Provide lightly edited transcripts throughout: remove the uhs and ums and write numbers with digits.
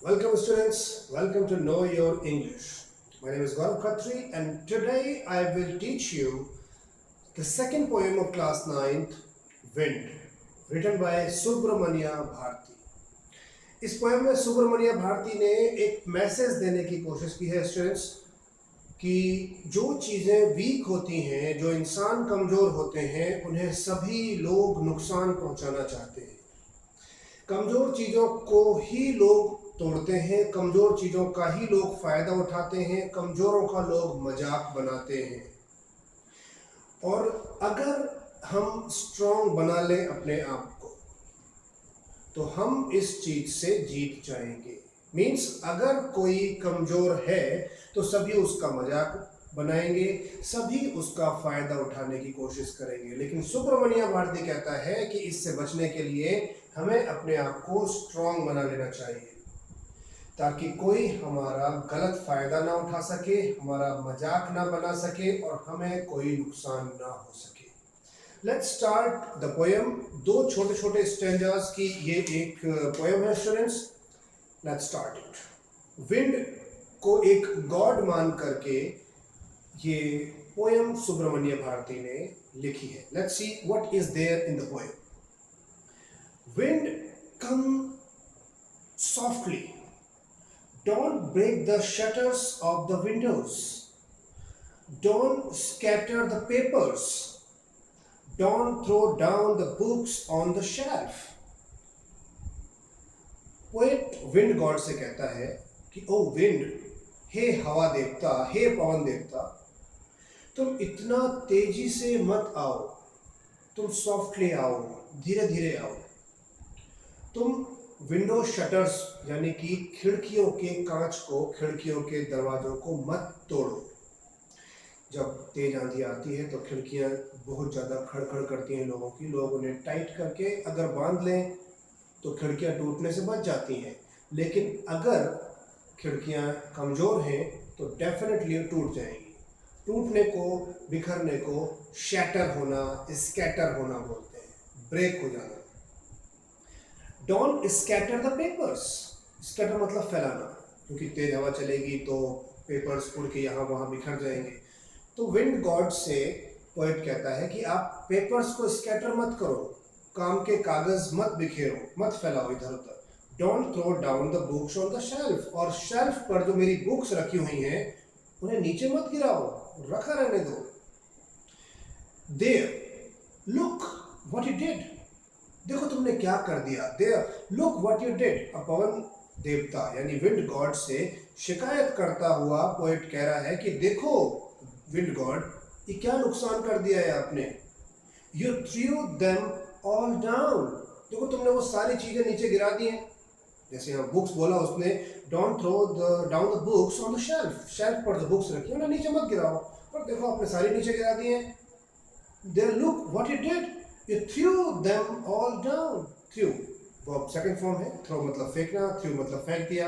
Welcome students, welcome to Know Your English. My name is Gaurav Khatri and today I will teach you the second poem of class 9th, Wind, written by Subramania Bharti. इस poem में सुब्रमण्य भारती ने एक message देने की कोशिश की है students कि जो चीज़ें वीक होती हैं, जो इंसान कमज़ोर होते हैं, उन्हें सभी लोग नुकसान पहुंचाना चाहते हैं। कमज़ोर चीज़ों को ही लोग तोड़ते हैं, कमज़ोर चीज़ों का ही लोग फ़ायदा उठाते हैं, कमज़ोरों का लोग मजाक बनाते हैं। और अगर हम स्ट्रॉन्ग बना लें अपने आप को तो हम इस चीज़ से जीत जाएंगे। मीन्स अगर कोई कमज़ोर है तो सभी उसका मजाक बनाएंगे, सभी उसका फ़ायदा उठाने की कोशिश करेंगे। लेकिन सुब्रमण्य भारती कहता है कि इससे बचने के लिए हमें अपने आप को स्ट्रॉन्ग बना लेना चाहिए ताकि कोई हमारा गलत फ़ायदा ना उठा सके, हमारा मजाक ना बना सके और हमें कोई नुकसान ना हो सके। Let's start the poem. दो छोटे छोटे स्टैंजास की ये एक पोएम है students. Let's start it. Wind को एक गॉड मान करके ये पोएम सुब्रमण्य भारती ने लिखी है। Let's see what is there in the poem. Wind, come softly. Don't break the shutters of the windows. Don't scatter the papers. Don't throw down the books on the shelf. Poet wind god से कहता है कि ओ wind, हे हवा देवता, हे पवन देवता, तुम इतना तेजी से मत आओ, तुम सॉफ्टली आओ, धीरे धीरे आओ। तुम विंडो शटर्स यानी कि खिड़कियों के कांच को, खिड़कियों के दरवाजों को मत तोड़ो। जब तेज आंधी आती है तो खिड़कियां बहुत ज़्यादा खड़खड़ करती हैं लोगों की। लोग उन्हें टाइट करके अगर बांध लें तो खिड़कियां टूटने से बच जाती हैं, लेकिन अगर खिड़कियां कमज़ोर हैं तो डेफिनेटली टूट जाएंगी। टूटने को, बिखरने को शैटर होना, स्कैटर होना बोलते हैं, ब्रेक हो जाना। Don't scatter the papers. Scatter मतलब फैलाना, क्योंकि तेज हवा चलेगी तो पेपर्स उड़ के यहाँ वहाँ बिखर जाएंगे। तो विंड गॉड से पोएट कहता है कि आप पेपर्स को स्कैटर मत करो, काम के कागज मत बिखेरो, मत फैलाओ इधर उधर। Don't throw down the books on the shelf. और शेल्फ पर जो मेरी बुक्स रखी हुई हैं उन्हें नीचे मत गिराओ, रखा रहने दो। There, look what you did. देखो तुमने क्या कर दिया। There, look what you did. पवन देवता यानी विंड गॉड से शिकायत करता हुआ पोएट कह रहा है कि देखो विंड गॉड, ये क्या नुकसान कर दिया है आपने। You threw them all down. देखो तुमने वो सारी चीजें नीचे गिरा दी हैं। जैसे यहाँ बुक्स बोला उसने, don't throw down the books on the shelf. Shelf पर जो बुक्स रखी उन्हें नीचे मत गिराओ, पर देखो आपने सारी नीचे गिरा दी हैं। There, look what you did. You threw them all down. Threw verb second form है। थ्रो मतलब फेंकना, थ्रू मतलब फेंक दिया।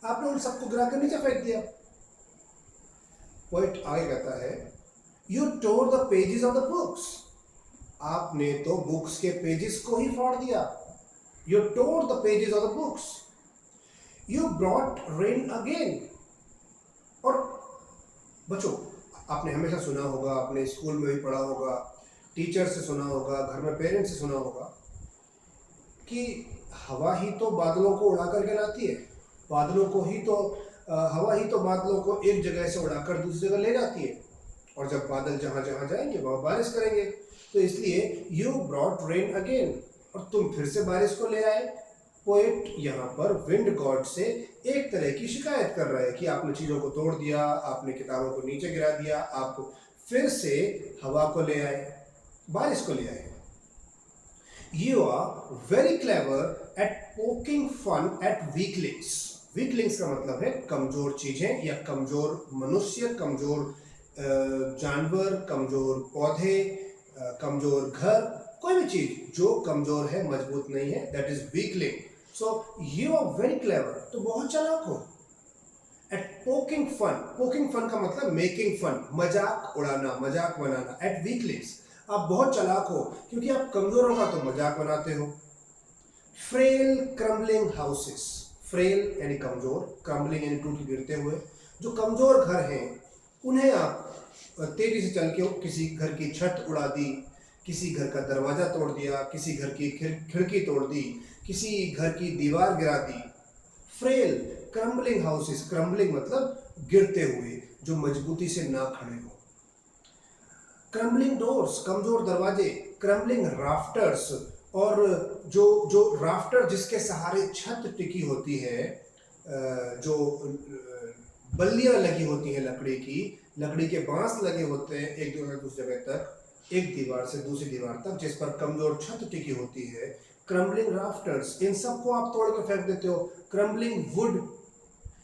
आपने उन सबको गिरा कर नीचे फेंक दिया। पोएट आगे कहता है, You tore the pages of the books. आपने तो बुक्स के पेजेस को ही फाड़ दिया। You tore the pages of the books. You brought rain again. और बच्चों, आपने हमेशा सुना होगा, आपने स्कूल में भी पढ़ा होगा, टीचर से सुना होगा, घर में पेरेंट्स से सुना होगा कि हवा ही तो बादलों को उड़ा करके लाती है। बादलों को ही तो हवा ही तो बादलों को एक जगह से उड़ाकर दूसरी जगह ले जाती है, और जब बादल जहाँ जहाँ जाएंगे वहाँ बारिश करेंगे। तो इसलिए यू ब्रॉट रेन अगेन, और तुम फिर से बारिश को ले आए। पोएट यहाँ पर विंड गॉड से एक तरह की शिकायत कर रहा है कि आपने चीज़ों को तोड़ दिया, आपने किताबों को नीचे गिरा दिया, आप फिर से हवा को ले आए, बारिश को ले आए। You are very clever at poking fun at weaklings. Weaklings का मतलब है कमजोर चीजें या कमजोर मनुष्य, कमजोर जानवर, कमजोर पौधे, कमजोर घर, कोई भी चीज जो कमजोर है, मजबूत नहीं है, that is weakling. So you are very clever. तो बहुत चालाक हो। At poking fun. Poking fun का मतलब making fun, मजाक उड़ाना, मजाक बनाना। At weaklings. आप बहुत चालाक हो क्योंकि आप कमजोरों का तो मजाक बनाते हो। Frail crumbling houses. फ्रेल यानी कमजोर, क्रम्बलिंग यानी टूट के गिरते हुए। जो कमजोर घर हैं उन्हें आप तेजी से चल के किसी घर की छत उड़ा दी, किसी घर का दरवाजा तोड़ दिया, किसी घर की खिड़की तोड़ दी, किसी घर की दीवार गिरा दी। फ्रेल क्रम्बलिंग हाउसेस, क्रम्बलिंग मतलब गिरते हुए, जो मजबूती से ना खड़े हो। क्रम्बलिंग डोर्स, कमजोर दरवाजे। क्रम्बलिंग राफ्टर्स, और जो जो राफ्टर जिसके सहारे छत टिकी होती है, जो बल्लियां लगी होती हैं लकड़ी की, लकड़ी के बांस लगे होते हैं एक जगह से दूसरी जगह तक, एक दीवार से दूसरी दीवार तक, जिस पर कमजोर छत टिकी होती है। क्रम्बलिंग राफ्टर्स, इन सबको आप तोड़ के फेंक देते हो। क्रम्बलिंग वुड,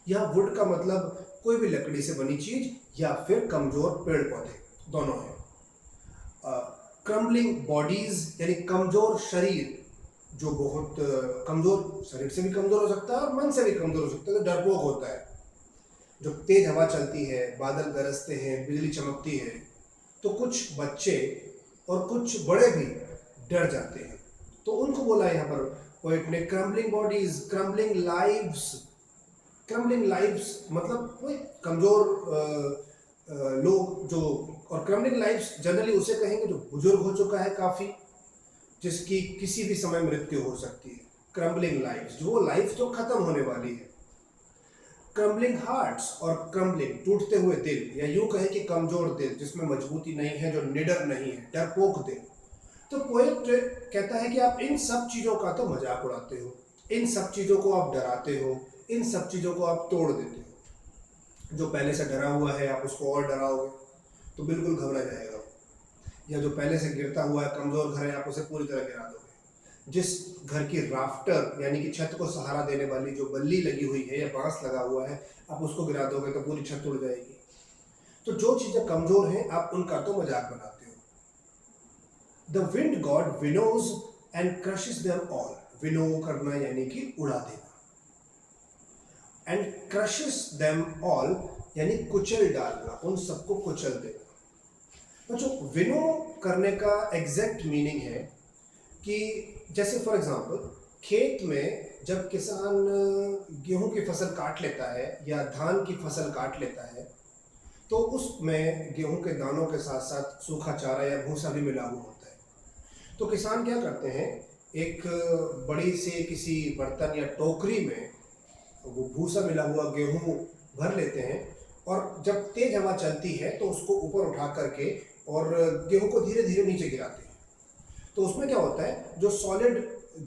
यह वुड का मतलब कोई भी लकड़ी से बनी चीज या फिर कमजोर पेड़ पौधे, दोनों है। क्रम्बलिंग बॉडीज यानी कमजोर शरीर, जो बहुत कमजोर, शरीर से भी कमजोर हो सकता है और मन से भी कमजोर हो सकता है, तो डरपोक होता है। जब तेज हवा चलती है, बादल गरजते हैं, बिजली चमकती है, तो कुछ बच्चे और कुछ बड़े भी डर जाते हैं। तो उनको बोला यहाँ पर पोएट ने crumbling bodies, crumbling lives. Crumbling lives मतलब कोई कमजोर लोग जो, और क्रम्बलिंग लाइव्स जनरली उसे कहेंगे जो बुजुर्ग हो चुका है काफी, जिसकी किसी भी समय मृत्यु हो सकती है। क्रम्बलिंग लाइव्स, जो लाइफ जो खत्म होने वाली है। क्रम्बलिंग हार्ट्स, और क्रम्बलिंग टूटते हुए दिल, या यूं कहे कि कमजोर दिल जिसमें मजबूती नहीं है, जो निडर नहीं है, डरपोक दिल। तो पोएट कहता है कि आप इन सब चीजों का तो मजाक उड़ाते हो, इन सब चीजों को आप डराते हो, इन सब चीजों को आप तोड़ देते हो। जो पहले से डरा हुआ है आप उसको और डराओगे तो बिल्कुल घबरा जाएगा, या जो पहले से गिरता हुआ है, कमजोर घर है, आप उसे पूरी तरह गिरा दोगे। जिस घर की राफ्टर यानी कि छत को सहारा देने वाली जो बल्ली लगी हुई है या बांस लगा हुआ है, आप उसको गिरा दोगे तो पूरी छत उड़ जाएगी। तो जो चीजें कमजोर हैं आप उनका तो मजाक बनाते हो। The wind god winnows and crushes them all. Winnow करना यानी कि उड़ा देना, एंड क्रशेस देम ऑल यानी कुचल डालना, उन सबको कुचल देना। तो जो विनो करने का एग्जैक्ट मीनिंग है कि जैसे फॉर एग्जांपल खेत में जब किसान गेहूं की फसल काट लेता है या धान की फसल काट लेता है, तो उसमें गेहूं के दानों के साथ साथ सूखा चारा या भूसा भी मिला हुआ होता है। तो किसान क्या करते हैं, एक बड़ी से किसी बर्तन या टोकरी में वो भूसा मिला हुआ गेहूं भर लेते हैं, और जब तेज हवा चलती है तो उसको ऊपर उठा करके और गेहूं को धीरे धीरे नीचे गिराते हैं। तो उसमें क्या होता है, जो सॉलिड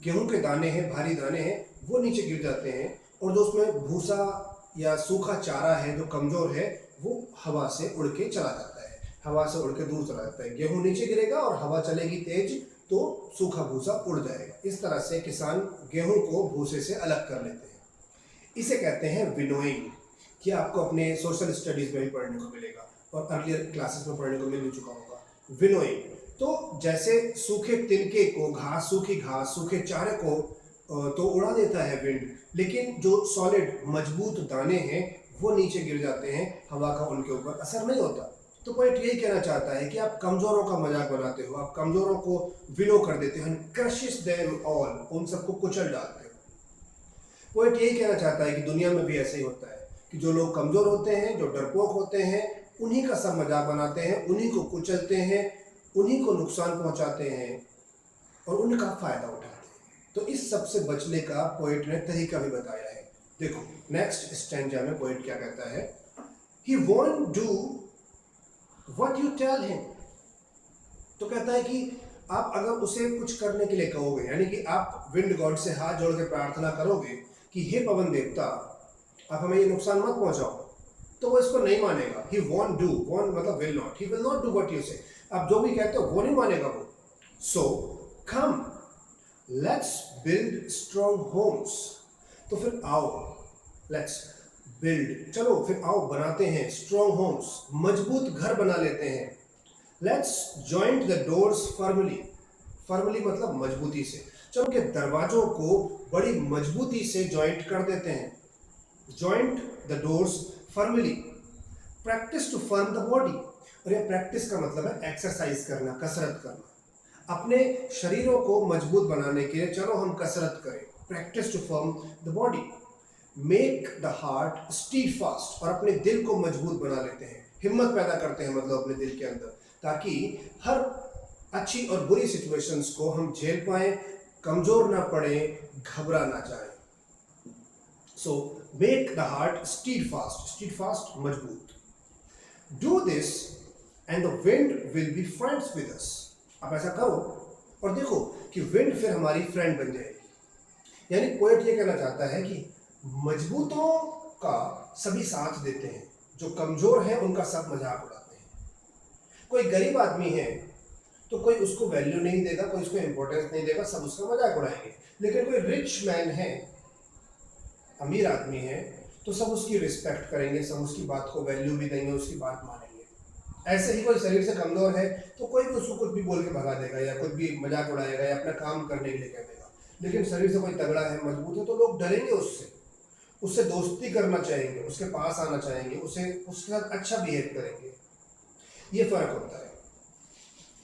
गेहूं के दाने हैं, भारी दाने हैं, वो नीचे गिर जाते हैं, और जो उसमें भूसा या सूखा चारा है जो कमजोर है, वो हवा से उड़ के चला जाता है, हवा से उड़ के दूर चला जाता है। गेहूं नीचे गिरेगा और हवा चलेगी तेज, तो सूखा भूसा उड़ जाएगा। इस तरह से किसान गेहूं को भूसे से अलग कर लेते हैं। इसे कहते हैं विनोइंग, कि आपको अपने सोशल स्टडीज में भी पढ़ने को मिलेगा और अर्लियर क्लासेस में पढ़ने को मिल चुका होगा। विनोइंग, तो जैसे सूखे तिनके को, घास, सूखी घास, सूखे चारे को तो उड़ा देता है विंड, लेकिन जो सॉलिड मजबूत दाने हैं वो नीचे गिर जाते हैं, हवा का उनके ऊपर असर नहीं होता। तो पोएट यही कहना चाहता है कि आप कमजोरों का मजाक बनाते हो, आप कमजोरों को विनो कर देते हो, क्रशेस देम ऑल, उन सबको कुचल डालते हो। पोएट यही कहना चाहता है कि दुनिया में भी ऐसे ही होता है कि जो लोग कमजोर होते हैं, जो डरपोक होते हैं, उन्हीं का सब मजाक बनाते हैं, उन्हीं को कुचलते हैं, उन्हीं को नुकसान पहुंचाते हैं और उनका फायदा उठाते हैं। तो इस सब से बचने का पोएट ने तरीका भी बताया है। देखो नेक्स्ट स्टैंजा में पोएट क्या कहता है, he won't do what you tell him. तो कहता है कि आप अगर उसे कुछ करने के लिए कहोगे, यानी कि आप विंड गॉड से हाथ जोड़ के प्रार्थना करोगे कि हे पवन देवता आप हमें ये नुकसान मत पहुंचाओ, तो वो इसको नहीं मानेगा। ही वोंट डू, वोंट मतलब will not, he will not do what you से। आप जो भी कहते हो वो नहीं मानेगा वो। So come let's build strong homes. तो फिर आओ, लेट्स बिल्ड, चलो फिर आओ बनाते हैं स्ट्रॉन्ग होम्स, मजबूत घर बना लेते हैं। Let's joint the doors firmly, firmly मतलब मजबूती से, चलो के दरवाजों को बड़ी मजबूती से जॉइंट कर देते हैं। Joint the doors firmly, practice to firm the body, और ये प्रैक्टिस का मतलब है एक्सरसाइज करना, कसरत करना। अपने शरीरों को मजबूत बनाने के लिए चलो हम कसरत करें, practice to firm the body. Make the heart steadfast, और अपने दिल को मजबूत बना लेते हैं, हिम्मत पैदा करते हैं मतलब अपने दिल के अंदर, ताकि हर अच्छी और बुरी सिचुएशंस को हम झेल पाएं, कमजोर ना पड़े, घबरा ना जाए। सो मेक द हार्ट स्टीडफास्ट, स्टीडफास्ट मजबूत। Do this and the wind will be friends with अस। आप ऐसा करो और देखो कि विंड फिर हमारी फ्रेंड बन जाएगी। यानी पोएट ये कहना चाहता है कि मजबूतों का सभी साथ देते हैं, जो कमजोर हैं उनका सब मजाक उड़ाते हैं। कोई गरीब आदमी है तो कोई उसको वैल्यू नहीं देगा, कोई उसको इंपॉर्टेंस नहीं देगा, सब उसका मजाक उड़ाएंगे। लेकिन कोई रिच मैन है, अमीर आदमी है, तो सब उसकी रिस्पेक्ट करेंगे, सब उसकी बात को वैल्यू भी देंगे, उसकी बात मानेंगे। ऐसे ही कोई शरीर से कमजोर है तो कोई भी उसको कुछ भी बोल के भगा देगा, या कुछ भी मजाक उड़ाएगा, या अपना काम करने के लिए कह देगा। लेकिन शरीर से कोई तगड़ा है, मजबूत है, तो लोग डरेंगे उससे, उससे दोस्ती करना चाहेंगे, उसके पास आना चाहेंगे, उसके साथ अच्छा बिहेव करेंगे। ये फर्क होता है।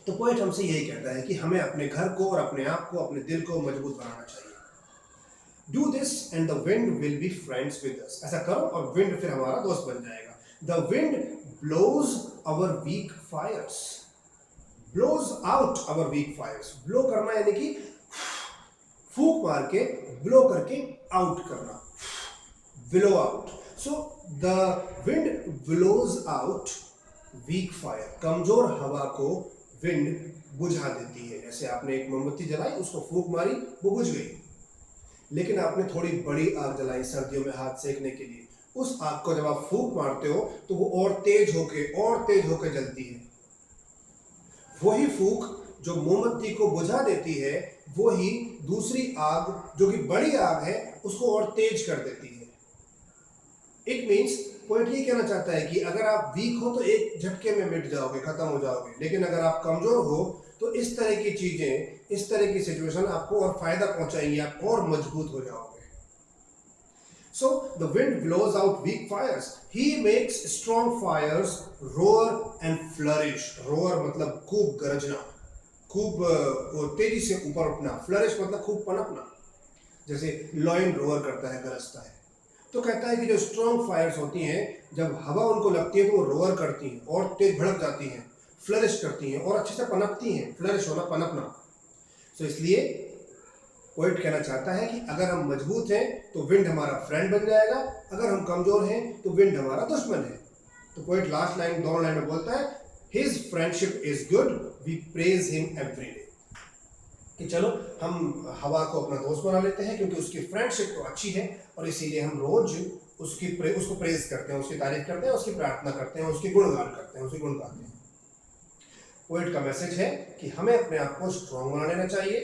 तो पॉइंट हमसे यही कहता है कि हमें अपने घर को और अपने आप को, अपने दिल को मजबूत बनाना चाहिए। Do this and the wind will be friends with us. ऐसा करो और विंड फिर हमारा दोस्त बन जाएगा। The wind blows our weak fires, blows out our weak fires. Blow करना यानी कि फूंक मार के, ब्लो करके आउट करना, blow out. So the wind blows out weak fire, कमजोर हवा को विंड बुझा देती है। जैसे आपने एक मोमबत्ती जलाई, उसको फूंक मारी, वो बुझ गई। लेकिन आपने थोड़ी बड़ी आग जलाई सर्दियों में हाथ सेकने के लिए, उस आग को जब आप फूंक मारते हो तो वो और तेज होके जलती है। वही फूंक जो मोमबत्ती को बुझा देती है, वही दूसरी आग जो कि बड़ी आग है उसको और तेज कर देती है। इट मीन्स पॉइंट ये कहना चाहता है कि अगर आप वीक हो तो एक झटके में मिट जाओगे, खत्म हो जाओगे। लेकिन अगर आप कमजोर हो तो इस तरह की चीजें, इस तरह की सिचुएशन आपको और फायदा पहुंचाएंगी, आप और मजबूत हो जाओगे। So the wind blows out weak fires. He makes strong fires roar and flourish. Roar मतलब खूब गरजना, खूब तेजी से ऊपर उठना। फ्लरिश मतलब खूब पनपना। जैसे लॉयन रोअर करता है, गरजता है। तो कहता है कि जो स्ट्रॉन्ग फायर्स होती हैं, जब हवा उनको लगती है तो वो रोअर करती हैं और तेज भड़क जाती हैं, फ्लरिश करती हैं और अच्छे से पनपती हैं। फ्लरिश होना, पनपना। तो इसलिए पोएट कहना चाहता है कि अगर हम मजबूत हैं तो विंड हमारा फ्रेंड बन जाएगा, अगर हम कमजोर हैं तो विंड हमारा दुश्मन है। तो पोएट लास्ट लाइन, दोनों लाइन में बोलता है, his friendship is good, we praise him every day. कि चलो हम हवा को अपना दोस्त बना लेते हैं क्योंकि उसकी फ्रेंडशिप तो अच्छी है, और इसीलिए हम रोज उसको प्रेज करते हैं, उसकी तारीफ करते हैं, उसकी प्रार्थना करते हैं, उसकी गुणगान करते हैं, उसकी गुण गाते हैं। पोएट का मैसेज है कि हमें अपने आप को स्ट्रांग बना लेना चाहिए,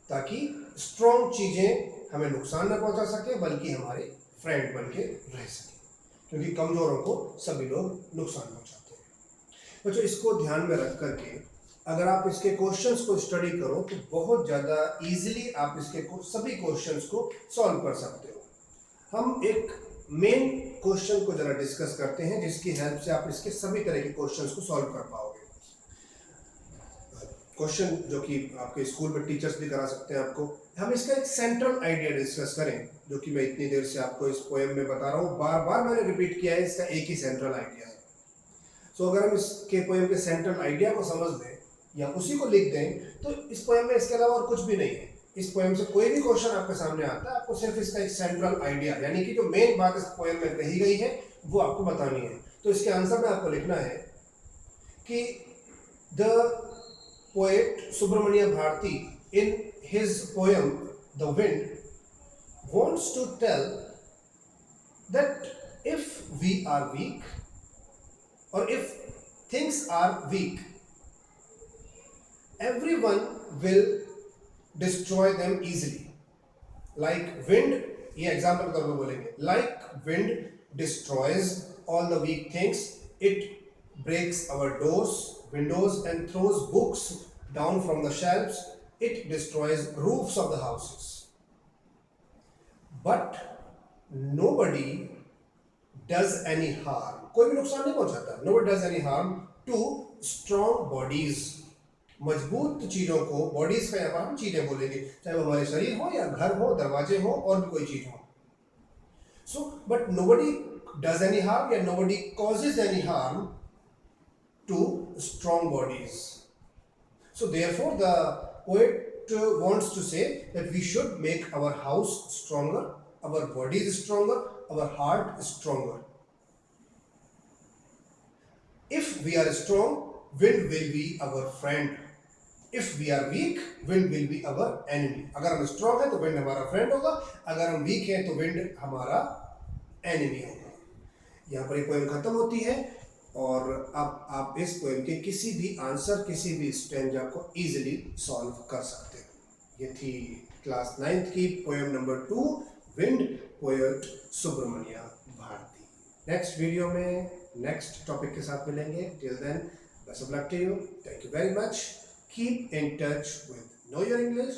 ताकि स्ट्रांग चीजें हमें नुकसान न पहुंचा सके, बल्कि हमारे फ्रेंड बन के रह सके, क्योंकि कमजोरों को सभी लोग नुकसान पहुंचाते हैं। बच्चों, इसको ध्यान में रख करके अगर आप इसके क्वेश्चंस को स्टडी करो तो बहुत ज़्यादा इजीली आप इसके सभी क्वेश्चंस को सॉल्व कर सकते हो। हम एक मेन क्वेश्चन को जरा डिस्कस करते हैं, जिसकी हेल्प से आप इसके सभी तरह के क्वेश्चंस को सॉल्व कर पाओगे। क्वेश्चन जो कि आपके स्कूल में टीचर्स भी करा सकते हैं आपको। हम इसका एक सेंट्रल आइडिया डिस्कस करें, जो कि मैं इतनी देर से आपको इस पोएम में बता रहा हूँ, बार बार मैंने रिपीट किया है, इसका एक ही सेंट्रल आइडिया है। सो अगर हम इसके पोएम के सेंट्रल आइडिया को समझ लें या उसी को लिख दें तो इस पोएम में इसके अलावा और कुछ भी नहीं है। इस पोएम से कोई भी क्वेश्चन आपके सामने आता है, आपको सिर्फ इसका एक सेंट्रल आइडिया, यानी कि जो मेन बात इस पोएम में कही गई है वो आपको बतानी है। तो इसके आंसर में आपको लिखना है कि the poet Subramania Bharati in his poem the wind wants to tell that if we are weak or if things are weak, everyone will destroy them easily. Like wind, ये एग्जाम्पल कर बोलेंगे, like wind destroys all the weak things, it breaks our doors, windows and throws books down from the shelves, it destroys roofs of the houses. But nobody does any harm, कोई भी नुकसान नहीं पहुंचाता, nobody does any harm to strong bodies, मजबूत चीजों को, bodies का यहाँ पर हम चीजें बोलेंगे, चाहे वो हमारे शरीर हो या घर हो, दरवाजे हो और भी कोई चीज हो। So but nobody does any harm, yeah, nobody causes any harm to strong bodies. So therefore the poet wants to say that we should make our house stronger, our body is stronger, our heart is stronger. If we are strong, wind will be our friend. If we are weak, wind will be our enemy. अगर हम strong है तो wind हमारा friend होगा, अगर हम weak है तो wind हमारा enemy होगा. यहाँ पर ये पोएम खत्म होती है और अब आप इस पोएम के किसी भी आंसर, किसी भी स्टैंजा को इजीली सॉल्व कर सकते हो. ये थी क्लास 9th की poem number 2 wind, poet Subramania Bharati. Next video में नेक्स्ट टॉपिक के साथ मिलेंगे. Till then, best of luck to you. Thank you very much. Keep in touch with Know Your English